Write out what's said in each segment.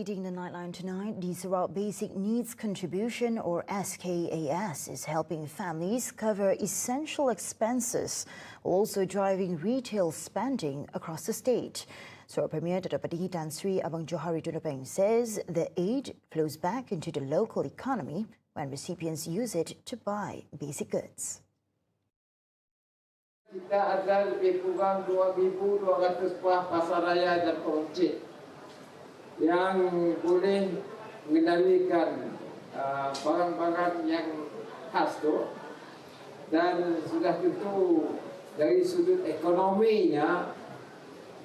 Leading the Nightline tonight, the Sarawak Basic Needs Contribution, or SKAS, is helping families cover essential expenses, also driving retail spending across the state. Sarawak Premier Dato' Padihi Tan Sri Abang Johari Tunapeng says the aid flows back into the local economy when recipients use it to buy basic goods. Kita ada lebih kurang 2,200 buah pasaraya dan peruncit yang boleh mengendalikan barang-barang yang khas tu, dan sudah tentu dari sudut ekonominya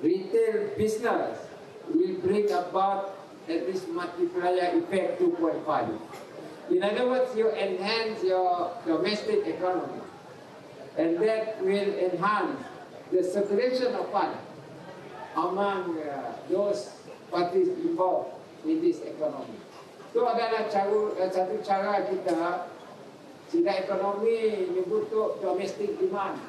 retail business will bring about at least multiplier effect 2.5. In other words, you enhance your domestic economy, and that will enhance the circulation of funds among those parties involved in this economy. Itu adalah satu cara kita sehingga ekonomi membentuk domestic demand.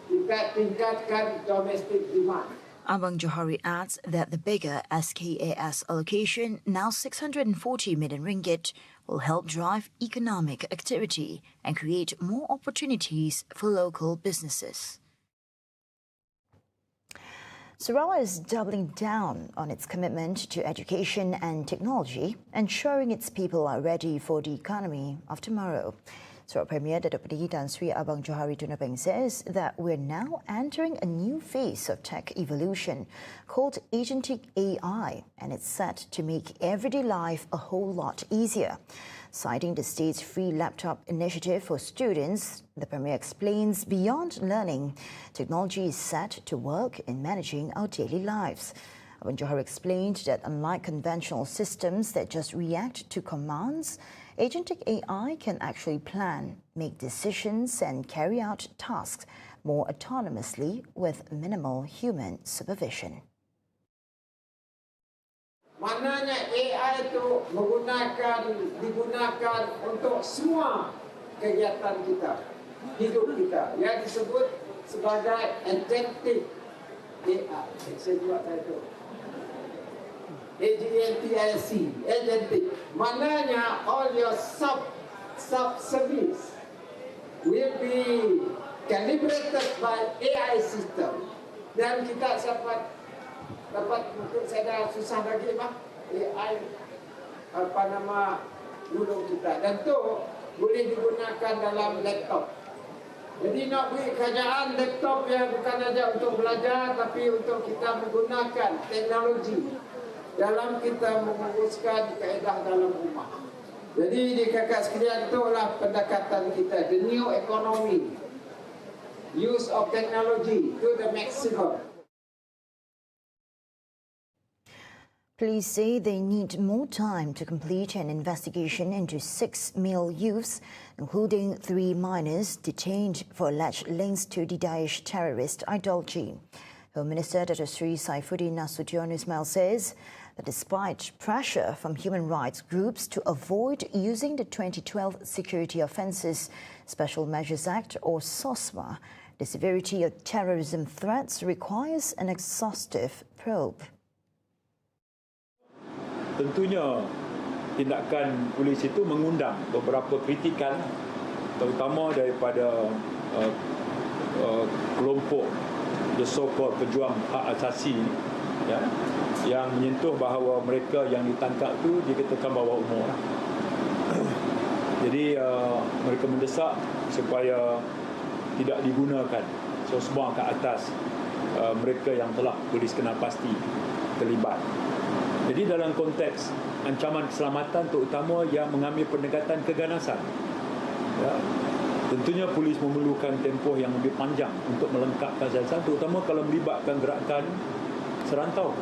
Kita tingkatkan domestic demand. Abang Johari adds that the bigger SKAS allocation, now 640 million ringgit, will help drive economic activity and create more opportunities for local businesses. Sarawak is doubling down on its commitment to education and technology, ensuring its people are ready for the economy of tomorrow. Sarawak Premier Dato' Padihi Tan Sri Abang Johari Tunapeng says that we're now entering a new phase of tech evolution called agentic AI, and it's set to make everyday life a whole lot easier. Citing the state's free laptop initiative for students, the Premier explains beyond learning, technology is set to work in managing our daily lives. Abang Johari explained that unlike conventional systems that just react to commands, agentic AI can actually plan, make decisions and carry out tasks more autonomously with minimal human supervision. Maknanya AI itu digunakan untuk semua kegiatan kita, hidup kita, yang disebut sebagai agentic AI. Saya buat itu. AGNTIC, agentic. Maknanya all your sub-service will be calibrated by AI system. Dan kita dapat mungkin saya dah susah lagi AI gunung kita, dan tu boleh digunakan dalam laptop. Jadi nak beri kerajaan laptop yang bukan saja untuk belajar, tapi untuk kita menggunakan teknologi dalam kita menguruskan kaedah dalam rumah. Jadi di kakak sekalian, itulah pendekatan kita, the new economy, use of technology to the maximum. Police say they need more time to complete an investigation into 6 male youths, including 3 minors detained for alleged links to the Daesh terrorist ideology. Home Minister Dato' Sri Saifuddin Nasution Ismail says that despite pressure from human rights groups to avoid using the 2012 Security Offences Special Measures Act, or SOSMA, the severity of terrorism threats requires an exhaustive probe. Tentunya tindakan polis itu mengundang beberapa kritikan, terutama daripada kelompok the so-called pejuang hak asasi, ya, yang menyentuh bahawa mereka yang ditangkap itu dikatakan bawah umur. Jadi mereka mendesak supaya tidak digunakan SOSMA ke atas mereka yang telah polis kenal pasti terlibat. Jadi dalam konteks ancaman keselamatan, terutama yang mengambil pendekatan keganasan, ya, tentunya polis memerlukan tempoh yang lebih panjang untuk melengkapkan siasat, terutama kalau melibatkan gerakan serantau.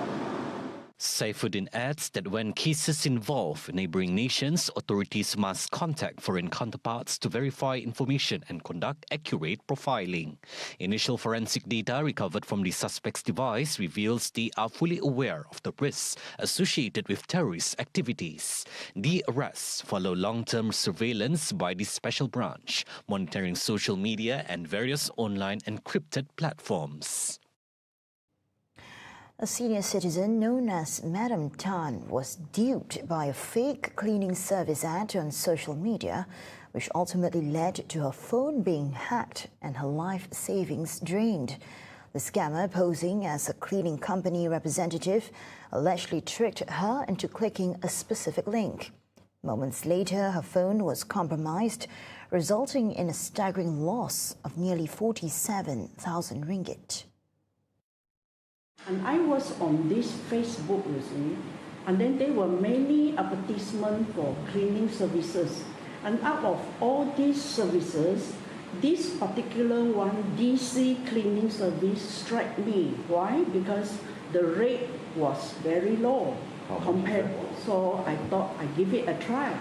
Saifuddin adds that when cases involve neighbouring nations, authorities must contact foreign counterparts to verify information and conduct accurate profiling. Initial forensic data recovered from the suspect's device reveals they are fully aware of the risks associated with terrorist activities. The arrests follow long-term surveillance by the special branch, monitoring social media and various online encrypted platforms. A senior citizen known as Madam Tan was duped by a fake cleaning service ad on social media, which ultimately led to her phone being hacked and her life savings drained. The scammer, posing as a cleaning company representative, allegedly tricked her into clicking a specific link. Moments later, her phone was compromised, resulting in a staggering loss of nearly 47,000 ringgit. And I was on this Facebook, you see, and then there were many advertisements for cleaning services. And out of all these services, this particular one, DC cleaning service, struck me. Why? Because the rate was very low compared. So I thought I'd give it a try.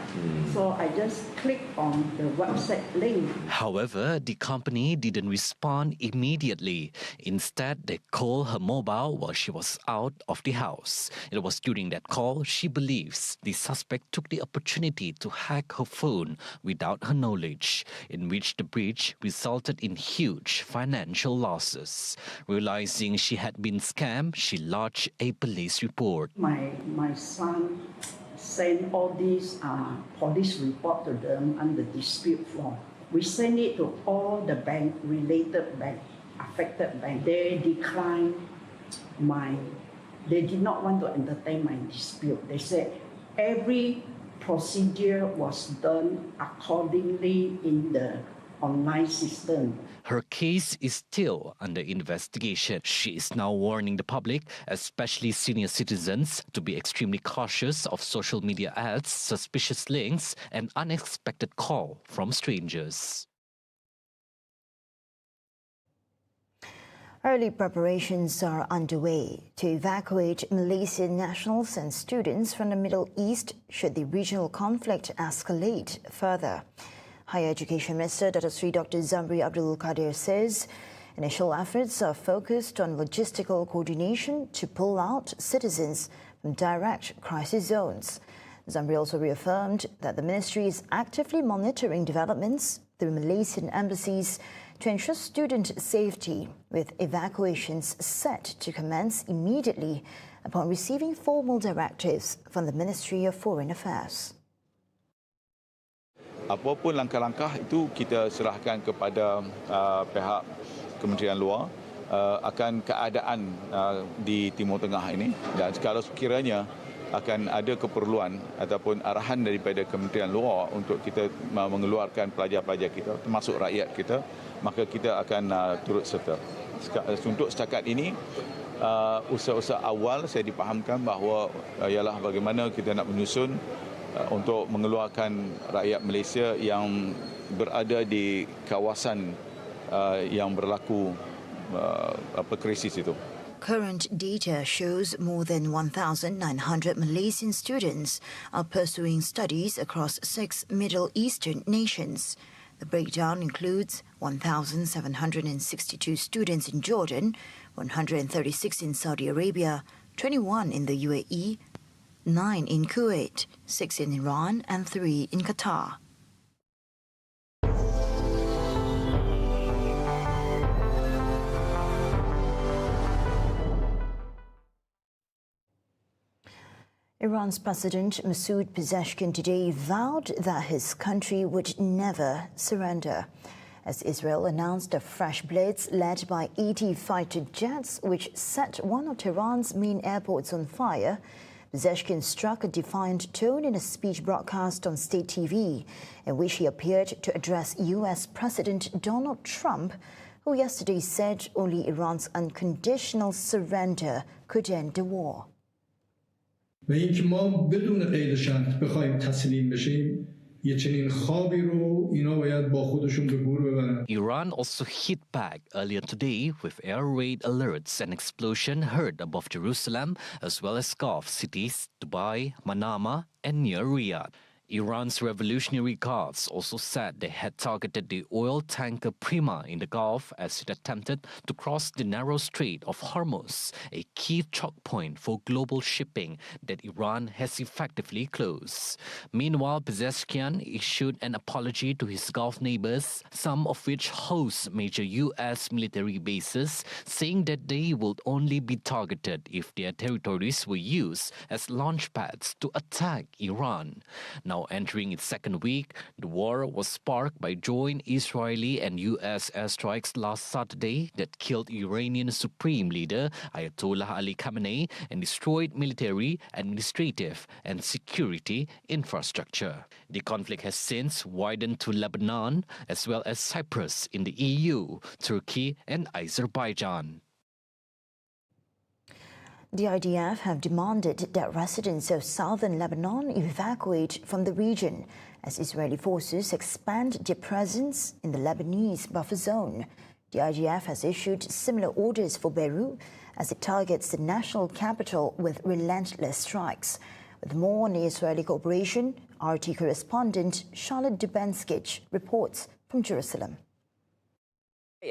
So I just clicked on the website link. However, the company didn't respond immediately. Instead, they called her mobile while she was out of the house. It was during that call she believes the suspect took the opportunity to hack her phone without her knowledge, in which the breach resulted in huge financial losses. Realizing she had been scammed, she lodged a police report. My son sent all these police report to them on the dispute form. We sent it to all the related bank, affected bank. They declined they did not want to entertain my dispute. They said every procedure was done accordingly in the online system. Her case is still under investigation. She is now warning the public, especially senior citizens, to be extremely cautious of social media ads, suspicious links, and unexpected call from strangers. Early preparations are underway to evacuate Malaysian nationals and students from the Middle East should the regional conflict escalate further. Higher Education Minister Dr. Zamri Abdul Qadir says initial efforts are focused on logistical coordination to pull out citizens from direct crisis zones. Zamri also reaffirmed that the ministry is actively monitoring developments through Malaysian embassies to ensure student safety, with evacuations set to commence immediately upon receiving formal directives from the Ministry of Foreign Affairs. Apapun langkah-langkah itu kita serahkan kepada pihak Kementerian Luar akan keadaan di Timur Tengah ini, dan kalau sekiranya akan ada keperluan ataupun arahan daripada Kementerian Luar untuk kita mengeluarkan pelajar-pelajar kita, termasuk rakyat kita, maka kita akan turut serta. Untuk setakat ini, usaha-usaha awal saya dipahamkan bahawa ialah bagaimana kita nak menyusun untuk mengeluarkan rakyat Malaysia yang berada di kawasan yang berlaku krisis itu. Current data shows more than 1,900 Malaysian students are pursuing studies across 6 Middle Eastern nations. The breakdown includes 1,762 students in Jordan, 136 in Saudi Arabia, 21 in the UAE, 9 in Kuwait, 6 in Iran, and 3 in Qatar. Iran's President Masoud Pezeshkian today vowed that his country would never surrender, as Israel announced a fresh blitz led by 80 fighter jets which set one of Tehran's main airports on fire. Pezeshkian struck a defiant tone in a speech broadcast on state TV, in which he appeared to address US President Donald Trump, who yesterday said only Iran's unconditional surrender could end the war. و اینکه ما بدون قید شرط بخوایم تسلیم بشیم یه چنین خوابی رو اینا باید با خودشون به گور ببرن. Iran also hit back earlier today with air raid alerts and explosion heard above Jerusalem, as well as Gulf cities Dubai, Manama, and near Riyadh. Iran's Revolutionary Guards also said they had targeted the oil tanker Prima in the Gulf as it attempted to cross the narrow Strait of Hormuz, a key choke point for global shipping that Iran has effectively closed. Meanwhile, Pezeshkian issued an apology to his Gulf neighbors, some of which host major U.S. military bases, saying that they would only be targeted if their territories were used as launchpads to attack Iran. Now entering its second week, the war was sparked by joint Israeli and U.S. airstrikes last Saturday that killed Iranian Supreme Leader Ayatollah Ali Khamenei and destroyed military, administrative, and security infrastructure. The conflict has since widened to Lebanon, as well as Cyprus in the EU, Turkey, and Azerbaijan. The IDF have demanded that residents of southern Lebanon evacuate from the region as Israeli forces expand their presence in the Lebanese buffer zone. The IDF has issued similar orders for Beirut as it targets the national capital with relentless strikes. With more on the Israeli cooperation, RT correspondent Charlotte Dubenskich reports from Jerusalem.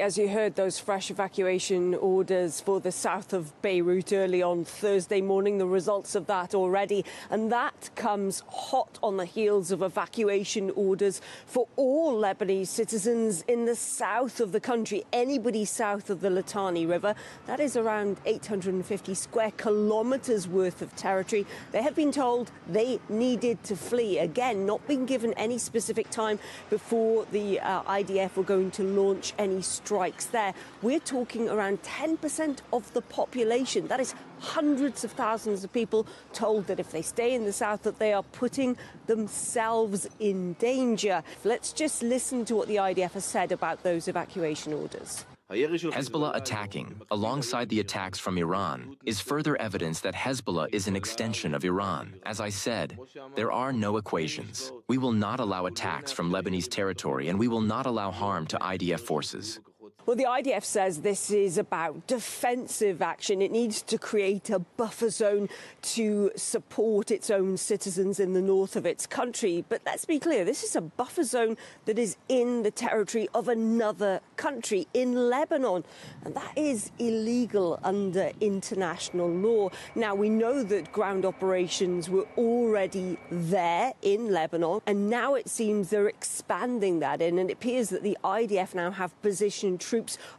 As you heard, those fresh evacuation orders for the south of Beirut early on Thursday morning, the results of that already. And that comes hot on the heels of evacuation orders for all Lebanese citizens in the south of the country, anybody south of the Litani River. That is around 850 square kilometres worth of territory. They have been told they needed to flee. Again, not being given any specific time before the IDF were going to launch any strikes there. We're talking around 10% of the population. That is hundreds of thousands of people told that if they stay in the south that they are putting themselves in danger. Let's just listen to what the IDF has said about those evacuation orders. Hezbollah attacking, alongside the attacks from Iran, is further evidence that Hezbollah is an extension of Iran. As I said, there are no equations. We will not allow attacks from Lebanese territory, and we will not allow harm to IDF forces. Well, the IDF says this is about defensive action. It needs to create a buffer zone to support its own citizens in the north of its country. But let's be clear, this is a buffer zone that is in the territory of another country, in Lebanon. And that is illegal under international law. Now, we know that ground operations were already there in Lebanon, and now it seems they're expanding that in. And it appears that the IDF now have positioned troops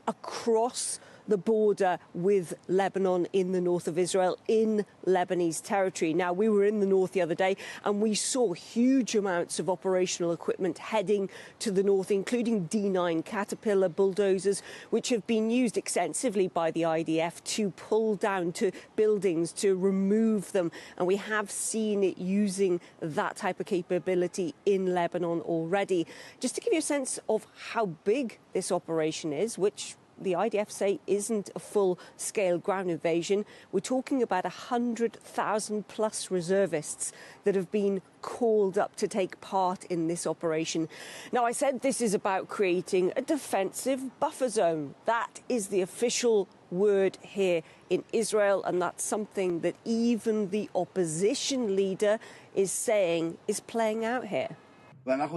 across the border with Lebanon in the north of Israel, in Lebanese territory. Now, we were in the north the other day and we saw huge amounts of operational equipment heading to the north, including D9 Caterpillar bulldozers, which have been used extensively by the IDF to pull down to buildings, to remove them. And we have seen it using that type of capability in Lebanon already. Just to give you a sense of how big this operation is, which the IDF say isn't a full-scale ground invasion, we're talking about 100,000 plus reservists that have been called up to take part in this operation. Now, I said this is about creating a defensive buffer zone. That is the official word here in Israel, and that's something that even the opposition leader is saying is playing out here.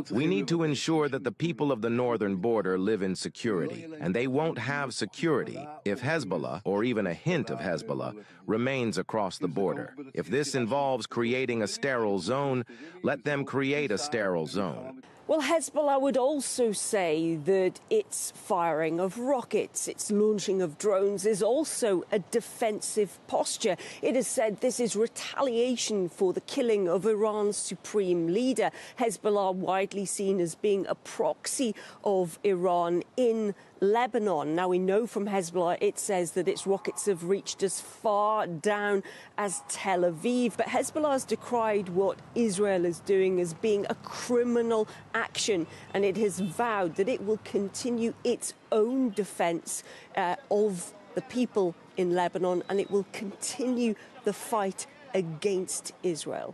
We need to ensure that the people of the northern border live in security, and they won't have security if Hezbollah, or even a hint of Hezbollah, remains across the border. If this involves creating a sterile zone, let them create a sterile zone. Well, Hezbollah would also say that its firing of rockets, its launching of drones is also a defensive posture. It has said this is retaliation for the killing of Iran's supreme leader. Hezbollah widely seen as being a proxy of Iran in Lebanon. Now, we know from Hezbollah, it says that its rockets have reached as far down as Tel Aviv. But Hezbollah has decried what Israel is doing as being a criminal action, and it has vowed that it will continue its own defense of the people in Lebanon, and it will continue the fight against Israel.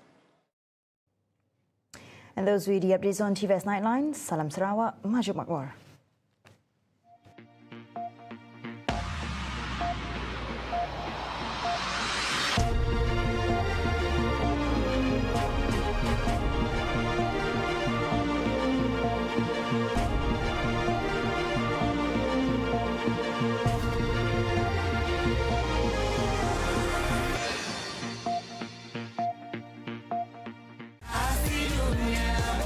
And those were the updates on TVS Nightline. Salam Sarawak, Maju Makmur. dunia